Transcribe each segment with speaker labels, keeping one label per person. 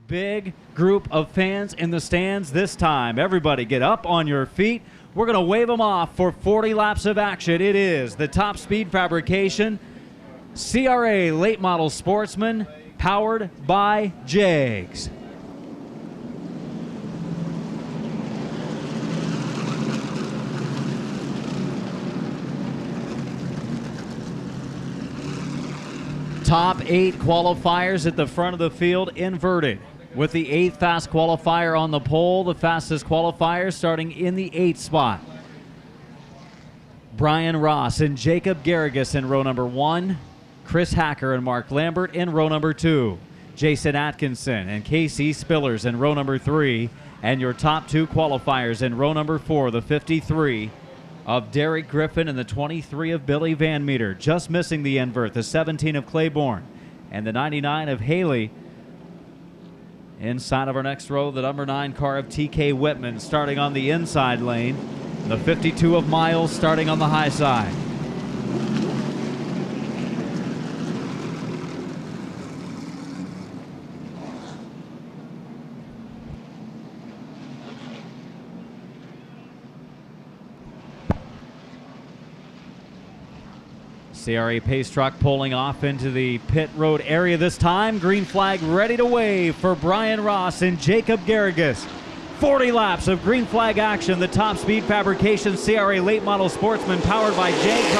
Speaker 1: big group of fans in the stands this time. Everybody get up on your feet. We're going to wave them off for 40 laps of action. It is the Top Speed Fabrication CRA Late Model Sportsman, powered by JAGS. Top 8 qualifiers at the front of the field inverted, with the 8th fast qualifier on the pole, the fastest qualifier starting in the 8th spot. Brian Ross and Jacob Garrigus in row number 1, Chris Hacker and Mark Lambert in row number 2, Jason Atkinson and Casey Spillers in row number 3, and your top 2 qualifiers in row number 4, the 53 of Derek Griffin and the 23 of Billy Van Meter. Just missing the invert, the 17 of Claiborne and the 99 of Haley. Inside of our next row, the number 9 car of TK Whitman starting on the inside lane. The 52 of Miles starting on the high side. CRA pace truck pulling off into the pit road area this time. Green flag ready to wave for Brian Ross and Jacob Garrigus. 40 laps of green flag action. The Top Speed Fabrication CRA Late Model Sportsman, powered by JAGS,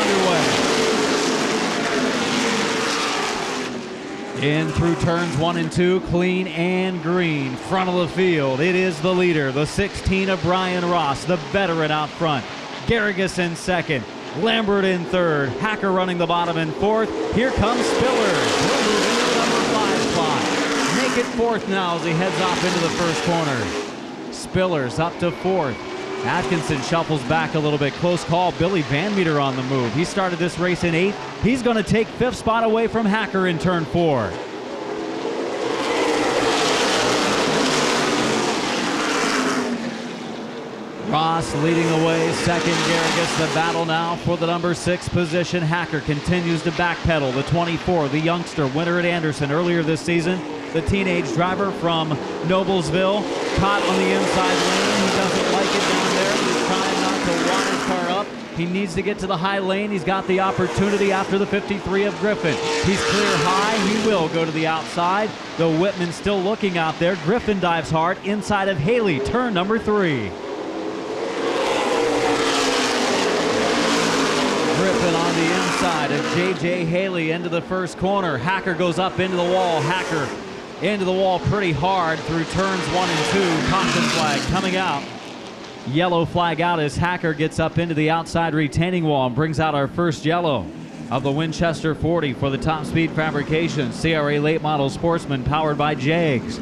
Speaker 1: underway. In through turns 1 and 2, clean and green. Front of the field, it is the leader, the 16 of Brian Ross, the veteran out front. Garrigus in second. Lambert in third, Hacker running the bottom in fourth. Here comes Spillers. He'll move into the number 5 spot. Make it fourth now as he heads off into the first corner. Spillers up to fourth. Atkinson shuffles back a little bit. Close call. Billy Van Meter on the move. He started this race in 8th. He's going to take 5th spot away from Hacker in turn 4. Ross leading the way, second Garrigus. The battle now for the number 6 position. Hacker continues to backpedal. The 24, the youngster, winner at Anderson earlier this season. The teenage driver from Noblesville, caught on the inside lane. He doesn't like it down there. He's trying not to run his car up. He needs to get to the high lane. He's got the opportunity after the 53 of Griffin. He's clear high. He will go to the outside. The Whitman still looking out there. Griffin dives hard inside of Haley, turn number 3. Griffin on the inside of J.J. Haley into the first corner. Hacker goes up into the wall. Hacker into the wall pretty hard through turns 1 and 2. Caution flag coming out. Yellow flag out as Hacker gets up into the outside retaining wall and brings out our first yellow of the Winchester 40 for the Top Speed Fabrication CRA Late Model Sportsman, powered by JAGS.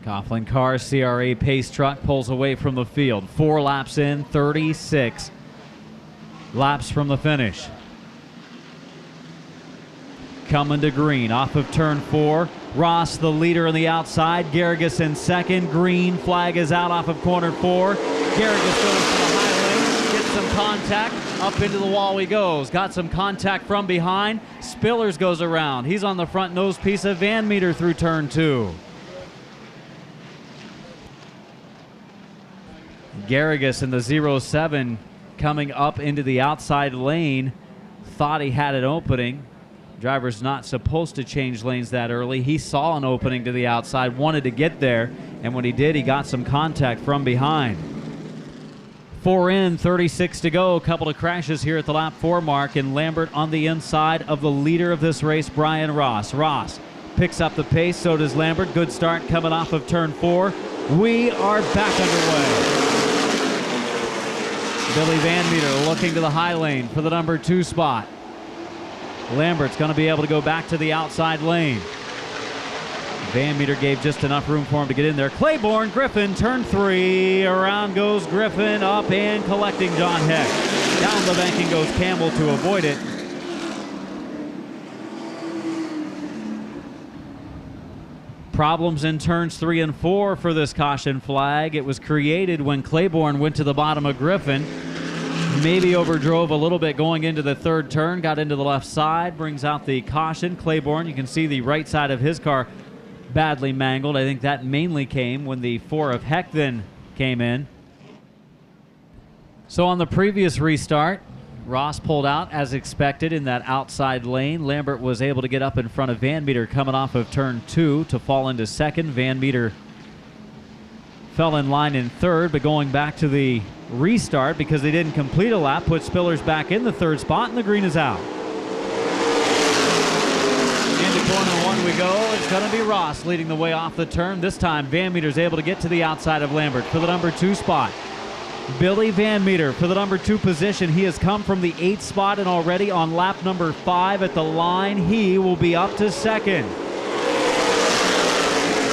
Speaker 1: Coughlin car, CRA pace truck, pulls away from the field. 4 laps in, 36 laps from the finish. Coming to green off of turn 4. Ross, the leader on the outside. Garrigus in second. Green flag is out off of corner 4. Garrigus goes to the high lane, gets some contact. Up into the wall he goes. Got some contact from behind. Spillers goes around. He's on the front nose piece of Van Meter through turn 2. Garrigus in the 07 coming up into the outside lane. Thought he had an opening. Driver's not supposed to change lanes that early. He saw an opening to the outside, wanted to get there, and when he did, he got some contact from behind. 4 in, 36 to go. A couple of crashes here at the lap 4 mark, and Lambert on the inside of the leader of this race, Brian Ross. Ross picks up the pace, so does Lambert. Good start coming off of turn 4. We are back underway. Billy Van Meter looking to the high lane for the number 2 spot. Lambert's going to be able to go back to the outside lane. Van Meter gave just enough room for him to get in there. Claiborne, Griffin, turn 3. Around goes Griffin, up and collecting John Heck. Down the banking goes Campbell to avoid it. Problems in turns 3 and 4 for this caution flag. It was created when Claiborne went to the bottom of Griffin. maybe overdrove a little bit going into the third turn, got into the left side, brings out the caution. Claiborne, you can see the right side of his car badly mangled. I think that mainly came when the 4 of Heckton came in. So on the previous restart, Ross pulled out as expected in that outside lane. Lambert was able to get up in front of Van Meter coming off of turn 2 to fall into second. Van Meter fell in line in third, but going back to the restart because they didn't complete a lap, put Spillers back in the third spot, and the green is out. Into corner 1 we go. It's going to be Ross leading the way off the turn. This time Van Meter's able to get to the outside of Lambert for the number 2 spot. Billy Van Meter for the number 2 position. He has come from the 8th spot and already on lap number 5 at the line. He will be up to second.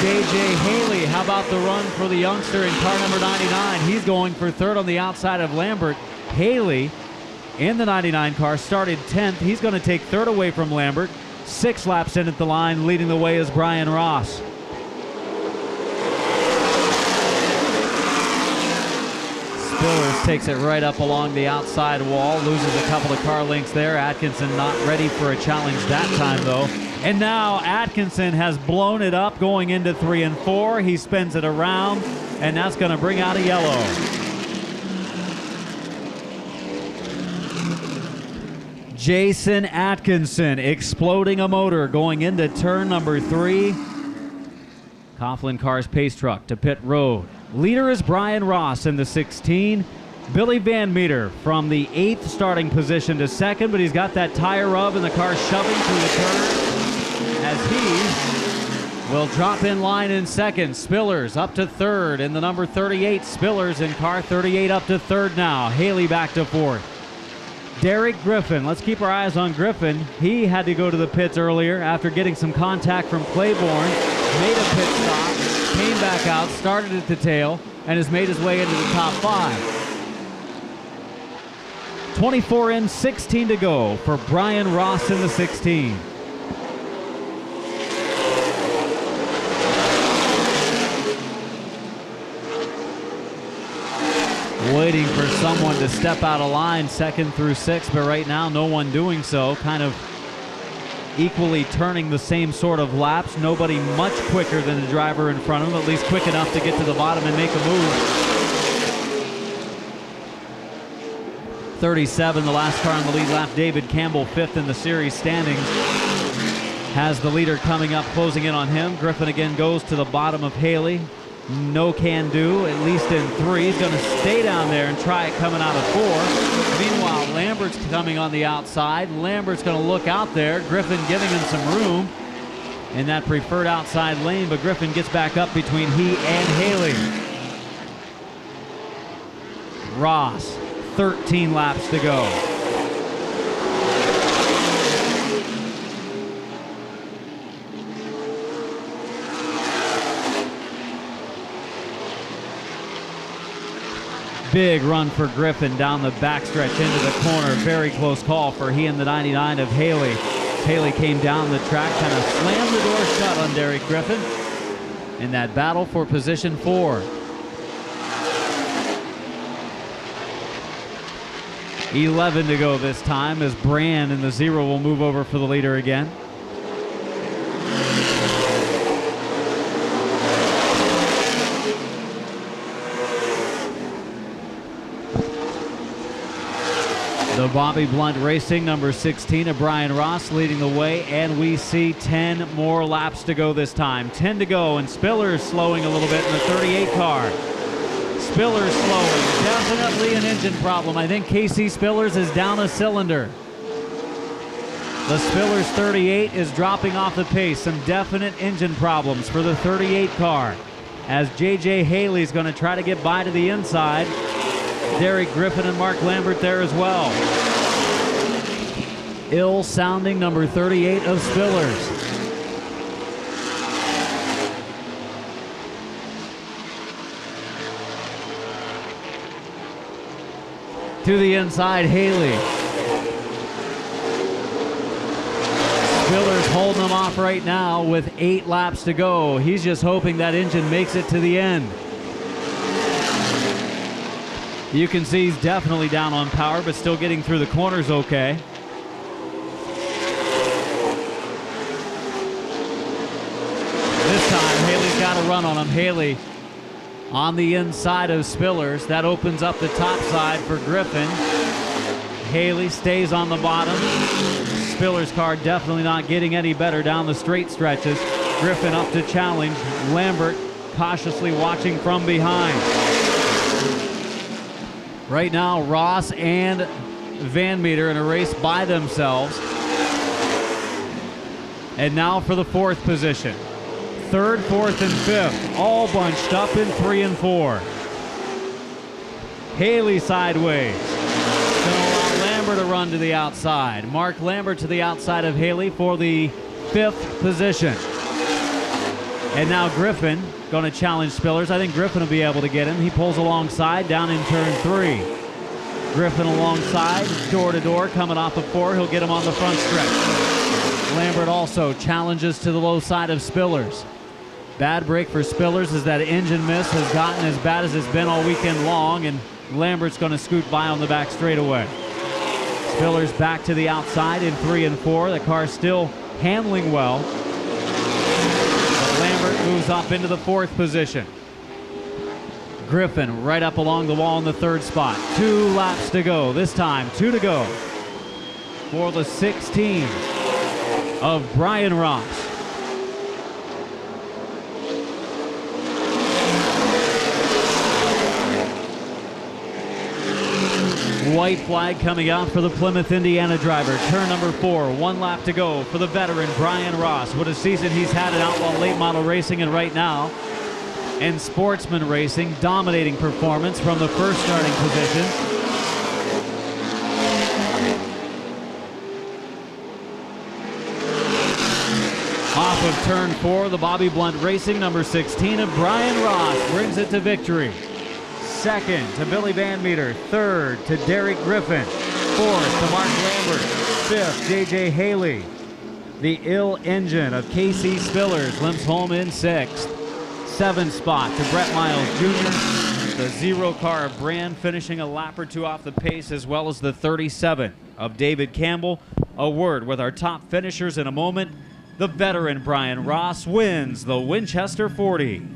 Speaker 1: J.J. Haley, how about the run for the youngster in car number 99? He's going for third on the outside of Lambert. Haley in the 99 car started 10th. He's going to take third away from Lambert. 6 laps in at the line. Leading the way is Brian Ross. Spillers takes it right up along the outside wall, loses a couple of car lengths there. Atkinson not ready for a challenge that time though. And now Atkinson has blown it up going into 3 and 4. He spins it around, and that's going to bring out a yellow. Jason Atkinson exploding a motor going into turn number 3. Coughlin Cars pace truck to pit road. Leader is Brian Ross in the 16. Billy Van Meter from the 8th starting position to second, but he's got that tire rub and the car shoving through the turn as he will drop in line in second. Spillers up to third in the number 38. Spillers in car 38 up to third now. Haley back to fourth. Derek Griffin, let's keep our eyes on Griffin. He had to go to the pits earlier after getting some contact from Claiborne. Made a pit stop, came back out, started at the tail, and has made his way into the top 5. 24 in, 16 to go for Brian Ross in the 16. Waiting for someone to step out of line, 2nd through 6th, but right now no one doing so. Kind of equally turning the same sort of laps. Nobody much quicker than the driver in front of him, at least quick enough to get to the bottom and make a move. 37, the last car on the lead lap. David Campbell, 5th in the series standings. Has the leader coming up, closing in on him. Griffin again goes to the bottom of Haley. No can do, at least in 3. He's going to stay down there and try it coming out of 4. Meanwhile, Lambert's coming on the outside. Lambert's going to look out there. Griffin giving him some room in that preferred outside lane, but Griffin gets back up between he and Haley. Ross, 13 laps to go. Big run for Griffin down the backstretch into the corner. Very close call for he and the 99 of Haley. Haley came down the track, kind of slammed the door shut on Derek Griffin in that battle for position 4. 11 to go this time as Brand in the 0 will move over for the leader again. The Bobby Blunt Racing, number 16 of Brian Ross leading the way, and we see 10 more laps to go this time. 10 to go, and Spillers slowing a little bit in the 38 car. Spillers slowing, definitely an engine problem. I think Casey Spillers is down a cylinder. The Spillers 38 is dropping off the pace. Some definite engine problems for the 38 car. As J.J. Haley's going to try to get by to the inside. Derek Griffin and Mark Lambert there as well. Ill-sounding number 38 of Spillers. To the inside, Haley. Spillers holding them off right now with 8 laps to go. He's just hoping that engine makes it to the end. You can see he's definitely down on power, but still getting through the corners okay. This time, Haley's got a run on him. Haley on the inside of Spillers. That opens up the top side for Griffin. Haley stays on the bottom. Spillers' car definitely not getting any better down the straight stretches. Griffin up to challenge. Lambert cautiously watching from behind. Right now, Ross and Van Meter in a race by themselves. And now for the fourth position. Third, fourth, and fifth, all bunched up in 3 and 4. Haley sideways. Gonna allow Lambert to run to the outside. Mark Lambert to the outside of Haley for the 5th position. And now Griffin going to challenge Spillers. I think Griffin will be able to get him. He pulls alongside down in turn 3. Griffin alongside, door to door, coming off of 4. He'll get him on the front stretch. Lambert also challenges to the low side of Spillers. Bad break for Spillers as that engine miss has gotten as bad as it's been all weekend long, and Lambert's going to scoot by on the back straightaway. Spillers back to the outside in 3 and 4. The car's still handling well. But Lambert moves up into the 4th position. Griffin right up along the wall in the 3rd spot. 2 laps to go. This time, 2 to go for the 16 of Brian Ross. White flag coming out for the Plymouth, Indiana driver. Turn number 4, 1 lap to go for the veteran Brian Ross. What a season he's had in outlaw late model racing, and right now in Sportsman racing, dominating performance from the first starting position. Off of turn 4, the Bobby Blunt Racing number 16 of Brian Ross brings it to victory. 2nd to Billy Van Meter. 3rd to Derek Griffin. 4th to Mark Lambert. 5th, J.J. Haley. The ill engine of K.C. Spillers limps home in 6th. 7th spot to Brett Miles Jr. The 0 car of Brand finishing a lap or 2 off the pace, as well as the 37 of David Campbell. A word with our top finishers in a moment. The veteran Brian Ross wins the Winchester 40.